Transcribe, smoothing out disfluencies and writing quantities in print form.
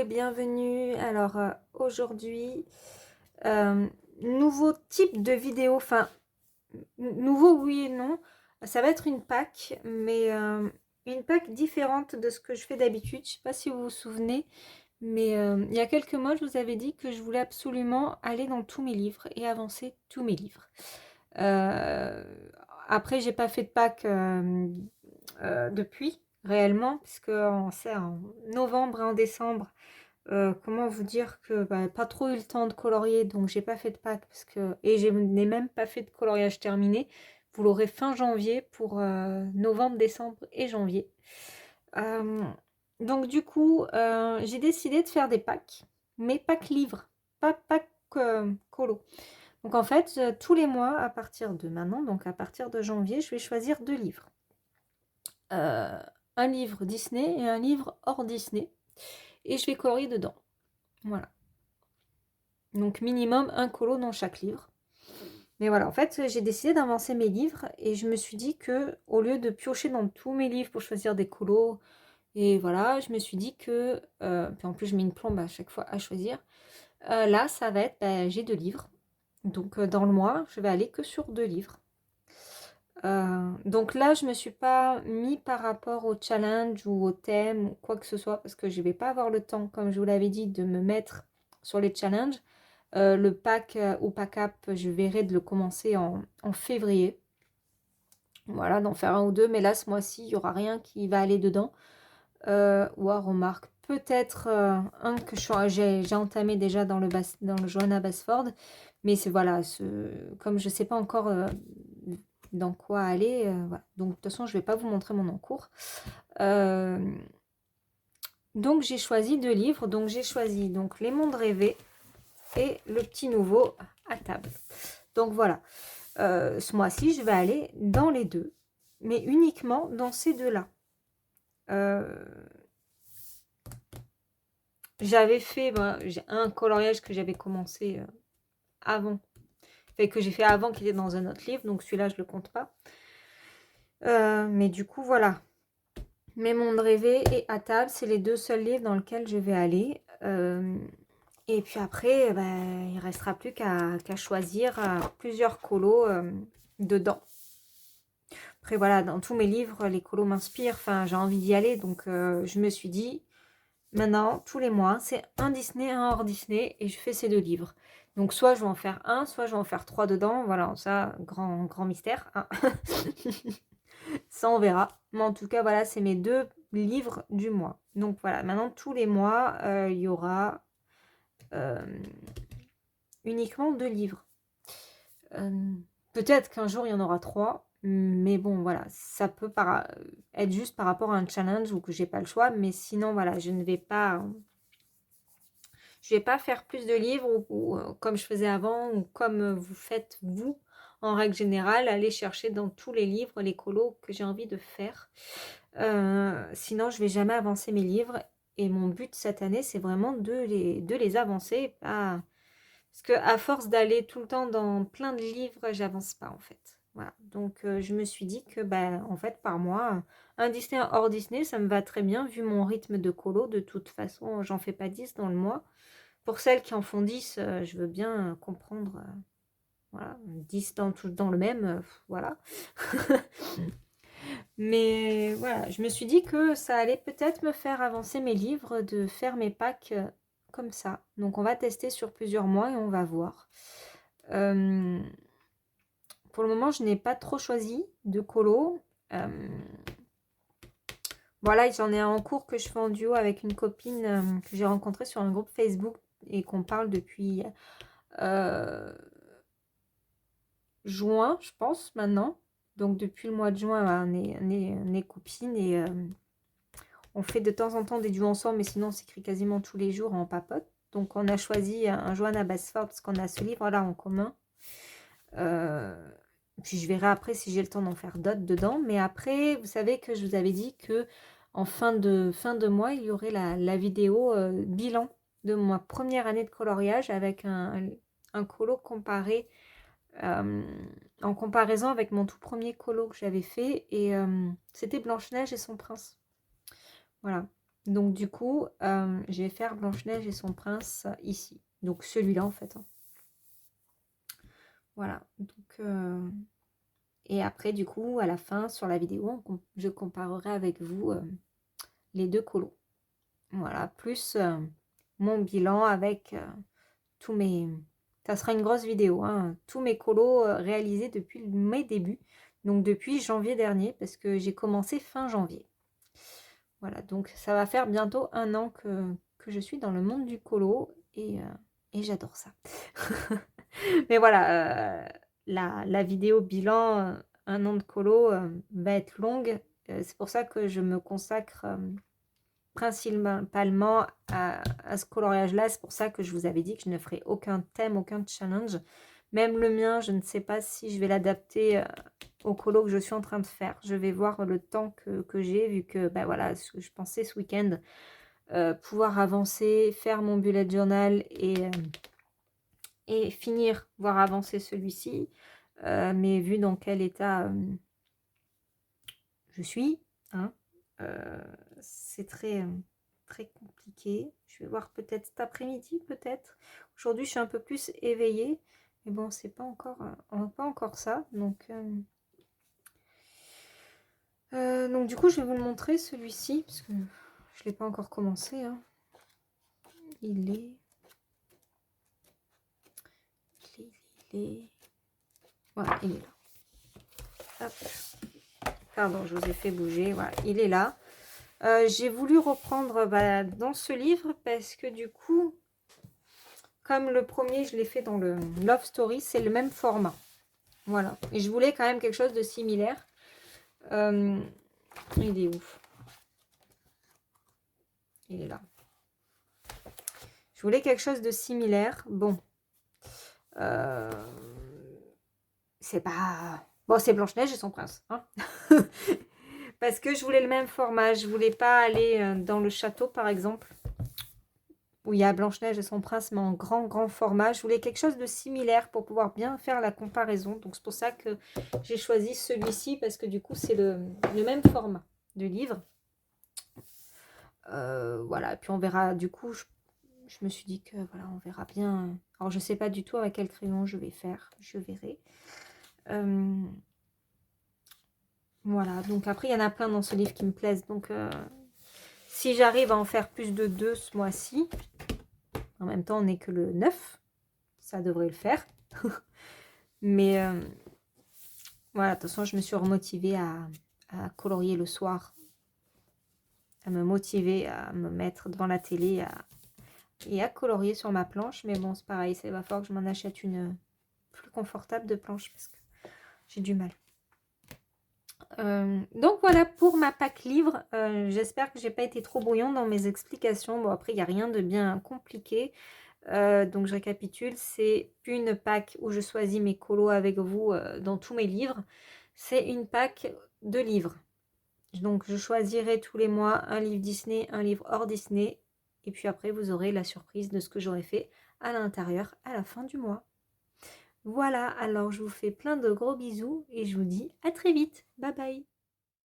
et bienvenue. Alors aujourd'hui, nouveau type de vidéo, enfin nouveau oui et non. Ça va être une Pâques, mais une Pâques différente de ce que je fais d'habitude. Je sais pas si vous vous souvenez, mais il y a quelques mois, je vous avais dit que je voulais absolument aller dans tous mes livres et avancer tous mes livres. Euh, Après, j'ai pas fait de Pâques depuis réellement, puisque sait en novembre et en décembre. Comment vous dire que pas trop eu le temps de colorier, donc j'ai pas fait de Pâques parce que et je n'ai même pas fait de coloriage terminé. Vous l'aurez fin janvier pour novembre, décembre et janvier. Euh, donc du coup, j'ai décidé de faire des Pâques, mais Pâques livres, pas Pâques colo. Donc en fait, tous les mois à partir de maintenant, donc à partir de janvier, je vais choisir deux livres. Euh, un livre Disney et un livre hors Disney. Et je vais colorier dedans. Voilà. Donc minimum un colo dans chaque livre. Mais voilà, en fait, j'ai décidé d'avancer mes livres et je me suis dit que au lieu de piocher dans tous mes livres pour choisir des colos, et voilà, je me suis dit que, puis en plus je mets une plombe à chaque fois à choisir, là ça va être, j'ai deux livres. Donc dans le mois, je vais aller que sur deux livres. Donc là, je me suis pas mis par rapport au challenge ou au thème ou quoi que ce soit parce que je vais pas avoir le temps, comme je vous l'avais dit, de me mettre sur les challenges. Le pack ou pack up, je verrai de le commencer en février. Voilà, d'en faire un ou deux, mais là, ce mois-ci, il n'y aura rien qui va aller dedans. Ou à remarque, peut-être un que j'ai entamé déjà dans le Johanna Basford, mais c'est voilà, comme je ne sais pas encore dans quoi aller, voilà. Donc de toute façon, je ne vais pas vous montrer mon encours. Donc j'ai choisi deux livres, donc j'ai choisi donc Les Mondes Rêvés et Le Petit Nouveau à table. Donc voilà, ce mois-ci, je vais aller dans les deux, mais uniquement dans ces deux-là. J'avais fait j'ai un coloriage que j'avais commencé avant, que j'ai fait avant qui était dans un autre livre, donc celui-là, je le compte pas. Mais du coup, voilà. Mes mondes rêvés et à table, c'est les deux seuls livres dans lesquels je vais aller. Et puis après, il ne restera plus qu'à choisir plusieurs colos dedans. Après, voilà, dans tous mes livres, les colos m'inspirent. Enfin, j'ai envie d'y aller. Donc, je me suis dit, maintenant, tous les mois, c'est un Disney, un hors Disney. Et je fais ces deux livres. Donc, soit je vais en faire un, soit je vais en faire trois dedans. Voilà, ça, grand mystère. Hein. Ça, on verra. Mais en tout cas, voilà, c'est mes deux livres du mois. Donc, voilà, maintenant, tous les mois, il y aura uniquement deux livres. Peut-être qu'un jour, il y en aura trois. Mais bon, voilà, ça peut être juste par rapport à un challenge ou que j'ai pas le choix. Mais sinon, voilà, je ne vais pas... Je vais pas faire plus de livres ou comme je faisais avant ou comme vous faites vous en règle générale, aller chercher dans tous les livres les colos que j'ai envie de faire. Sinon, je vais jamais avancer mes livres et mon but cette année, c'est vraiment de les avancer. Parce que à force d'aller tout le temps dans plein de livres, j'avance pas en fait. Voilà. Donc je me suis dit que en fait par mois, un Disney hors Disney, ça me va très bien vu mon rythme de colo. De toute façon, j'en fais pas 10 dans le mois. Pour celles qui en font 10, je veux bien comprendre. Voilà, 10 dans le même, voilà. Mais voilà, je me suis dit que ça allait peut-être me faire avancer mes livres, de faire mes packs comme ça. Donc on va tester sur plusieurs mois et on va voir. Pour le moment, je n'ai pas trop choisi de colo. Voilà, j'en ai un en cours que je fais en duo avec une copine que j'ai rencontrée sur un groupe Facebook et qu'on parle depuis juin, je pense, maintenant. Donc depuis le mois de juin, on est copines et on fait de temps en temps des duos ensemble, mais sinon on s'écrit quasiment tous les jours en papote. Donc on a choisi un Johanna Basford parce qu'on a ce livre-là en commun. Puis je verrai après si j'ai le temps d'en faire d'autres dedans. Mais après, vous savez que je vous avais dit que en fin de mois, il y aurait la vidéo bilan de ma première année de coloriage avec un colo comparé en comparaison avec mon tout premier colo que j'avais fait. Et c'était Blanche-Neige et son prince. Voilà. Donc du coup, je vais faire Blanche-Neige et son prince ici. Donc celui-là en fait, hein. Voilà. Donc, et après du coup, à la fin, sur la vidéo, je comparerai avec vous les deux colos. Voilà. Plus mon bilan avec tous mes... Ça sera une grosse vidéo, hein. Tous mes colos réalisés depuis mes débuts. Donc depuis janvier dernier, parce que j'ai commencé fin janvier. Voilà, donc ça va faire bientôt 1 an que je suis dans le monde du colo et j'adore ça. Mais voilà, la vidéo bilan 1 an de colo va être longue. C'est pour ça que je me consacre principalement à ce coloriage-là. C'est pour ça que je vous avais dit que je ne ferai aucun thème, aucun challenge. Même le mien, je ne sais pas si je vais l'adapter au colo que je suis en train de faire. Je vais voir le temps que j'ai, vu que bah voilà, ce que je pensais ce week-end, pouvoir avancer, faire mon bullet journal et finir, voire avancer celui-ci. Mais vu dans quel état je suis, hein, c'est très, très compliqué. Je vais voir peut-être cet après-midi, peut-être. Aujourd'hui, je suis un peu plus éveillée. Mais bon, c'est pas encore, pas encore ça. Donc du coup, je vais vous le montrer, celui-ci, parce que je ne l'ai pas encore commencé, hein. Il est... Voilà, il est là. Hop. Pardon, je vous ai fait bouger. Voilà, il est là. J'ai voulu reprendre dans ce livre parce que du coup, comme le premier, je l'ai fait dans le Love Story, c'est le même format. Voilà. Et je voulais quand même quelque chose de similaire. Il est où? Il est là. Je voulais quelque chose de similaire. Bon. C'est pas... Bon, c'est Blanche-Neige et son prince. Hein. Parce que je voulais le même format. Je voulais pas aller dans le château, par exemple, où il y a Blanche-Neige et son prince, mais en grand format. Je voulais quelque chose de similaire pour pouvoir bien faire la comparaison. Donc, c'est pour ça que j'ai choisi celui-ci, parce que du coup, c'est le même format de livre. Voilà, et puis on verra, du coup, je me suis dit que, voilà, on verra bien. Alors, je sais pas du tout avec quel crayon je vais faire. Je verrai. Voilà, donc après, il y en a plein dans ce livre qui me plaisent. Donc, si j'arrive à en faire plus de 2 ce mois-ci, en même temps, on n'est que le 9, ça devrait le faire. Mais voilà, de toute façon, je me suis remotivée à colorier le soir, à me motiver, à me mettre devant la télé et à colorier sur ma planche. Mais bon, c'est pareil, ça va falloir que je m'en achète une plus confortable de planche parce que j'ai du mal. Donc voilà pour ma pack livre. J'espère que j'ai pas été trop brouillon dans mes explications. Bon, après, il n'y a rien de bien compliqué. Donc je récapitule, c'est une pack où je choisis mes colos avec vous dans tous mes livres. C'est une pack de livres. Donc je choisirai tous les mois un livre Disney, un livre hors Disney. Et puis après, vous aurez la surprise de ce que j'aurai fait à l'intérieur à la fin du mois. Voilà, alors je vous fais plein de gros bisous et je vous dis à très vite. Bye bye.